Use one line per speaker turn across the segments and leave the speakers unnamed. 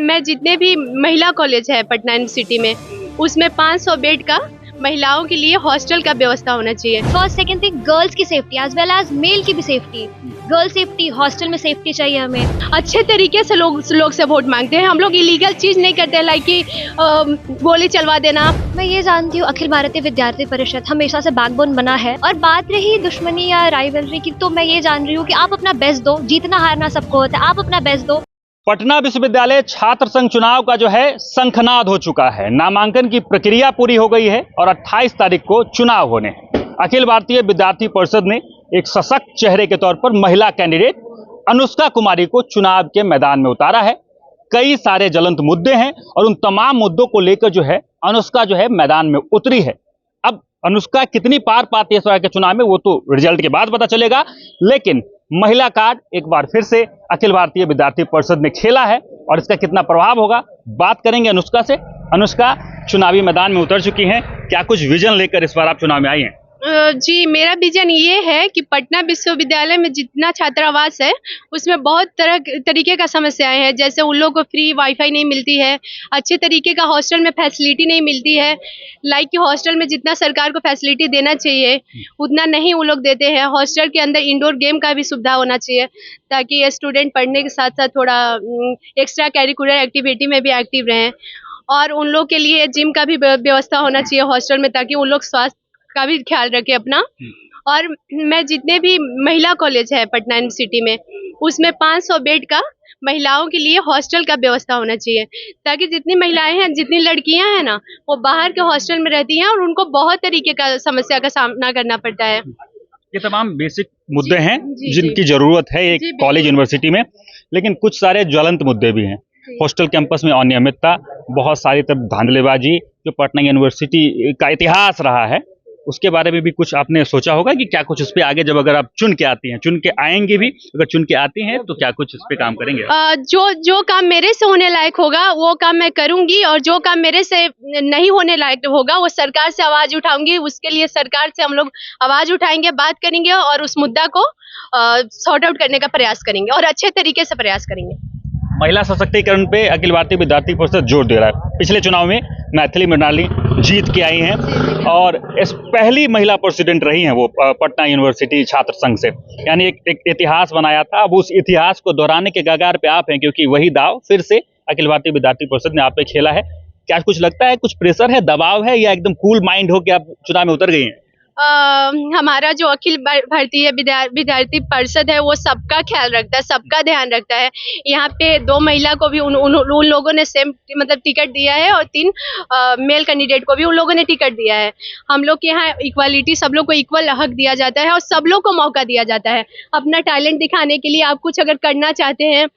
मैं जितने भी महिला कॉलेज है पटना यूनिवर्सिटी में, उसमें 500 बेड का महिलाओं के लिए हॉस्टल का व्यवस्था होना चाहिए।
फर्स्ट सेकंड थिंग, गर्ल्स की safety as well as male की भी सेफ्टी। गर्ल सेफ्टी, हॉस्टल में सेफ्टी चाहिए हमें।
अच्छे तरीके से लोग से वोट मांगते हैं। हम लोग इलीगल चीज नहीं करते, लाइक कि गोली चलवा देना।
मैं ये जानती हूँ अखिल भारतीय विद्यार्थी परिषद हमेशा से बैकबोन बना है। और बात रही दुश्मनी या राइवलरी की, तो मैं ये जान रही हूँ कि आप अपना बेस्ट दो। जीतना हारना सबको होता है, आप अपना बेस्ट दो।
पटना विश्वविद्यालय छात्र संघ चुनाव का जो है शंखनाद हो चुका है। नामांकन की प्रक्रिया पूरी हो गई है और 28 तारीख को चुनाव होने हैं। अखिल भारतीय विद्यार्थी परिषद ने एक सशक्त चेहरे के तौर पर महिला कैंडिडेट अनुष्का कुमारी को चुनाव के मैदान में उतारा है। कई सारे ज्वलंत मुद्दे हैं और उन तमाम मुद्दों को लेकर जो है अनुष्का जो है मैदान में उतरी है। अब अनुष्का कितनी पार पाती है इस बार के चुनाव में, वो तो रिजल्ट के बाद पता चलेगा। लेकिन महिला कार्ड एक बार फिर से अखिल भारतीय विद्यार्थी परिषद ने खेला है और इसका कितना प्रभाव होगा, बात करेंगे अनुष्का से। अनुष्का चुनावी मैदान में उतर चुकी हैं, क्या कुछ विजन लेकर इस बार आप चुनाव में आई हैं?
जी, मेरा विजन ये है कि पटना विश्वविद्यालय में जितना छात्रावास है उसमें बहुत तरीके का समस्याएं हैं। जैसे उन लोगों को फ्री वाईफाई नहीं मिलती है, अच्छे तरीके का हॉस्टल में फैसिलिटी नहीं मिलती है। लाइक कि हॉस्टल में जितना सरकार को फैसिलिटी देना चाहिए उतना नहीं वो लोग देते हैं। हॉस्टल के अंदर इंडोर गेम का भी सुविधा होना चाहिए ताकि ये स्टूडेंट पढ़ने के साथ साथ थोड़ा एक्स्ट्रा करिकुलर एक्टिविटी में भी एक्टिव रहें। और उन लोग के लिए जिम का भी व्यवस्था होना चाहिए हॉस्टल में, ताकि उन लोग स्वास्थ्य का भी ख्याल रखे अपना। और मैं जितने भी महिला कॉलेज है पटना यूनिवर्सिटी में, उसमें 500 बेड का महिलाओं के लिए हॉस्टल का व्यवस्था होना चाहिए, ताकि जितनी महिलाएं हैं, जितनी लड़कियां हैं ना, वो बाहर के हॉस्टल में रहती हैं और उनको बहुत तरीके का समस्या का सामना करना पड़ता है।
ये तमाम बेसिक मुद्दे हैं जिनकी जरूरत है एक कॉलेज यूनिवर्सिटी में, लेकिन कुछ सारे ज्वलंत मुद्दे भी हैं। हॉस्टल कैंपस में अनियमितता, बहुत सारी तरफ धांधलेबाजी, जो पटना यूनिवर्सिटी का इतिहास रहा है, उसके बारे में भी कुछ आपने सोचा होगा कि क्या कुछ उस पे आगे, जब अगर आप चुन के आती हैं, चुन के आएंगे भी, अगर चुन के आती हैं तो क्या कुछ इस पे काम करेंगे?
जो काम मेरे से होने लायक होगा वो काम मैं करूंगी, और जो काम मेरे से नहीं होने लायक होगा वो सरकार से आवाज उठाऊंगी। उसके लिए सरकार से हम लोग आवाज उठाएंगे, बात करेंगे और उस मुद्दा को सॉर्ट आउट करने का प्रयास करेंगे और अच्छे तरीके से प्रयास करेंगे।
महिला सशक्तिकरण पे अखिल भारतीय विद्यार्थी परिषद जोर दे रहा है। पिछले चुनाव में मैथिली मृणाली जीत के आई हैं और इस पहली महिला प्रेसिडेंट रही हैं वो पटना यूनिवर्सिटी छात्र संघ से, यानी एक इतिहास बनाया था। अब उस इतिहास को दोहराने के कगार पे आप हैं, क्योंकि वही दाव फिर से अखिल भारतीय विद्यार्थी परिषद ने आप पे खेला है। क्या कुछ लगता है, कुछ प्रेशर है, दबाव है, या एकदम कूल माइंड हो के आप चुनाव में उतर गई हैं?
हमारा जो अखिल भारतीय विद्यार्थी परिषद है वो सबका ख्याल रखता है, सबका ध्यान रखता है। यहाँ पे 2 महिला को भी उन लोगों ने सेम मतलब टिकट दिया है और 3 मेल कैंडिडेट को भी उन लोगों ने टिकट दिया है। हम लोग के यहाँ इक्वालिटी, सब लोग को इक्वल हक दिया जाता है और सब लोग को मौका दिया जाता है अपना टैलेंट दिखाने के लिए। आप कुछ अगर करना चाहते हैं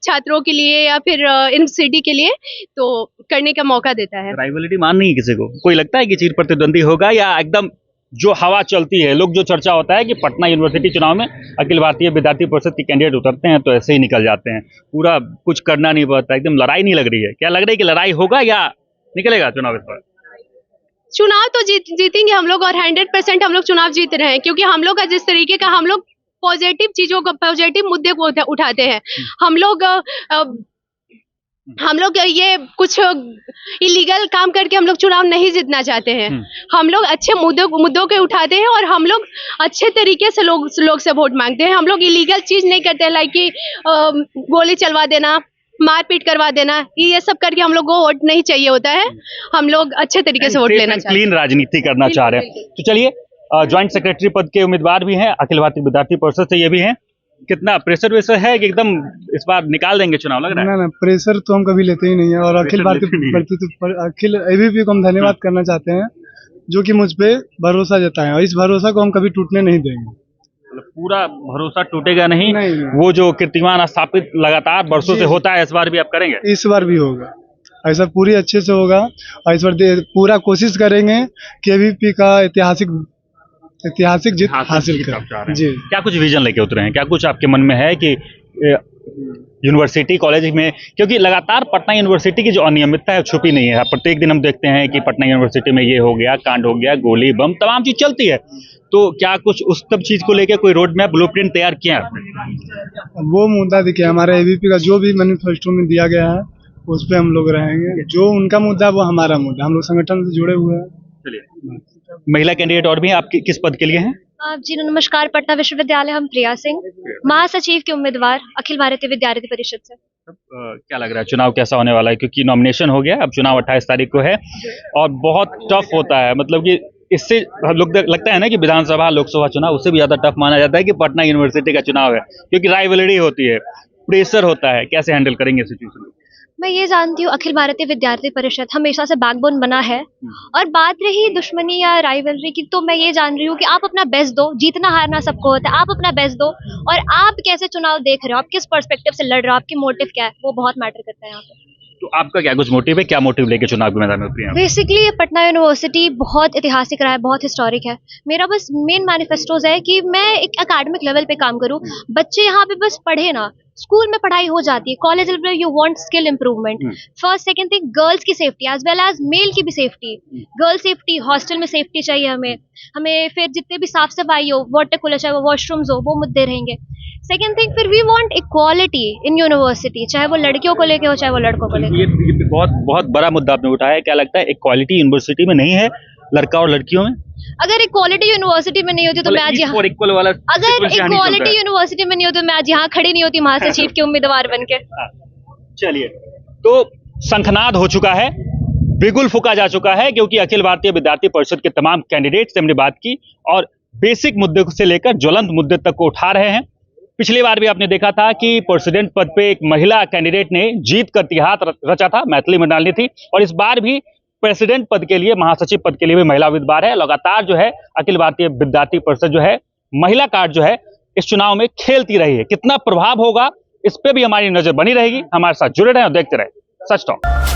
छात्रों के लिए या फिर यूनिवर्सिटी के लिए, तो करने का मौका देता है।
राइवलिटी मान नहीं है किसी को? कोई लगता है कि चीर प्रतिद्वंदी होगा, या एकदम जो हवा चलती है, लोग जो चर्चा होता है कि पटना यूनिवर्सिटी चुनाव में अखिल भारतीय विद्यार्थी परिषद के कैंडिडेट उतरते हैं तो ऐसे ही निकल जाते हैं, पूरा कुछ करना नहीं पड़ता, एकदम लड़ाई नहीं लग रही है? क्या लग रहा है कि लड़ाई होगा या निकलेगा चुनाव इस बार?
चुनाव तो जीतेंगे हम लोग और 100% हम लोग चुनाव जीत रहे हैं, क्योंकि हम लोग का जिस तरीके का हम लोग पॉजिटिव चीजों को, पॉजिटिव मुद्दे को उठाते हैं। हम लोग ये कुछ इलीगल काम करके हम लोग चुनाव नहीं जीतना चाहते हैं। हम लोग अच्छे मुद्दों के उठाते हैं और हम लोग अच्छे तरीके से लोग से वोट मांगते हैं। हम लोग इलीगल चीज नहीं करते, लाइक कि गोली चलवा देना, मारपीट करवा देना, ये सब करके हम लोग को वोट नहीं चाहिए होता है। हम लोग अच्छे तरीके से वोट लेना चाहते हैं,
क्लीन राजनीति करना चाह रहे हैं। तो चलिए, ज्वाइंट सेक्रेटरी पद के उम्मीदवार भी हैं अखिल भारतीय विद्यार्थी परिषद से, ये भी हैं। कितना प्रेशर वैसर है कि एकदम इस बार निकाल देंगे चुनाव, लग रहा है?
ना, प्रेशर तो हम कभी लेते ही नहीं है। और अखिल एबीपी को हम धन्यवाद करना चाहते हैं, जो कि मुझ पे भरोसा जताए और इस भरोसा को हम कभी टूटने नहीं देंगे।
पूरा भरोसा टूटेगा नहीं। वो जो कीर्तिमान स्थापित लगातार वर्षों से होता है, इस बार भी आप करेंगे?
इस बार भी होगा, ऐसा पूरी अच्छे से होगा और इस बार पूरा कोशिश करेंगे कि एबीपी का ऐतिहासिक जीत हासिल करें। जी, क्या
कुछ विजन लेके उतरे हैं, क्या कुछ आपके मन में है कि यूनिवर्सिटी कॉलेज में, क्योंकि लगातार पटना यूनिवर्सिटी की जो अनियमितता है छुपी नहीं है। प्रत्येक दिन हम देखते हैं कि पटना यूनिवर्सिटी में ये हो गया, कांड हो गया, गोली बम तमाम चीज चलती है। तो क्या कुछ उस सब चीज को लेकर कोई रोड मैप, ब्लूप्रिंट तैयार किया आपने?
वो मुद्दा देखिए, हमारे एबीपी का जो भी मैनिफेस्टो में दिया गया है उस पे हम लोग रहेंगे। जो उनका मुद्दा वो हमारा मुद्दा, हम लोग संगठन से जुड़े हुए हैं।
चलिए, महिला कैंडिडेट और भी हैं, आप किस पद के लिए हैं?
जी नमस्कार, पटना विश्वविद्यालय, हम प्रिया सिंह, महासचिव के उम्मीदवार, अखिल भारतीय विद्यार्थी परिषद से।
क्या लग रहा है, चुनाव कैसा होने वाला है? क्योंकि नॉमिनेशन हो गया, अब चुनाव 28 तारीख को है और बहुत टफ होता है। मतलब कि इससे हम लोग लगता है ना कि विधानसभा लोकसभा चुनाव उससे भी ज्यादा टफ माना जाता है कि पटना यूनिवर्सिटी का चुनाव है, क्योंकि राइवलरी होती है, प्रेशर होता है। कैसे हैंडल करेंगे सिचुएशन को?
मैं ये जानती हूँ अखिल भारतीय विद्यार्थी परिषद हमेशा से बैकबोन बना है, और बात रही दुश्मनी या राइवलरी की, तो मैं ये जान रही हूँ कि आप अपना बेस्ट दो, जीतना हारना सबको होता है, आप अपना बेस्ट दो, और आप कैसे चुनाव देख रहे हो, आप किस पर्सपेक्टिव से लड़ रहे हो, आपकी मोटिव क्या है, वो बहुत मैटर करता है यहाँ पे।
तो आपका क्या कुछ मोटिव है, क्या मोटिव लेके चुनाव के मैदान में उतरी हैं?
बेसिकली ये पटना यूनिवर्सिटी बहुत ऐतिहासिक रहा है, बहुत हिस्टोरिक है। मेरा बस मेन मैनिफेस्टोज है कि मैं एक एकेडमिक लेवल पे काम करूँ, बच्चे यहाँ पे बस पढ़े ना, स्कूल में पढ़ाई हो जाती है, कॉलेज लेवल पे you want skill improvement. First second thing, girls की safety as well as male की भी सेफ्टी, गर्ल सेफ्टी, हॉस्टल में सेफ्टी चाहिए हमें फिर जितने भी साफ सफाई हो, वाटर कूलर चाहे वो वॉशरूम्स हो, वो मुद्दे रहेंगे। सेकंड थिंग, फिर we want equality in university, चाहे वो लड़कियों को लेके हो चाहे वो लड़कों को लेके।
ये बहुत बड़ा मुद्दा आपने उठाया है। क्या लगता है, इक्वालिटी यूनिवर्सिटी में नहीं है लड़का और लड़कियों में?
अगर इक्वालिटी यूनिवर्सिटी में नहीं होती तो मैं आज यहाँ, अगर इक्वालिटी यूनिवर्सिटी में नहीं होती तो मैं आज यहाँ खड़ी नहीं होती महासचिव के उम्मीदवार बनके।
चलिए, तो शंखनाद हो चुका है, बिगुल फूका जा चुका है, क्योंकि अखिल भारतीय विद्यार्थी परिषद के तमाम कैंडिडेट से हमने बात की और बेसिक मुद्दे से लेकर ज्वलंत मुद्दे तक को उठा रहे हैं। पिछली बार भी आपने देखा था कि प्रेसिडेंट पद पे एक महिला कैंडिडेट ने जीत कर इतिहास रचा था, मैथिली मंडालनी थी, और इस बार भी प्रेसिडेंट पद के लिए, महासचिव पद के लिए भी महिला उम्मीदवार है। लगातार जो है अखिल भारतीय विद्यार्थी परिषद जो है महिला कार्ड जो है इस चुनाव में खेलती रही है। कितना प्रभाव होगा इस पे भी हमारी नजर बनी रहेगी। हमारे साथ जुड़े रहें और देखते रहें सच टॉक।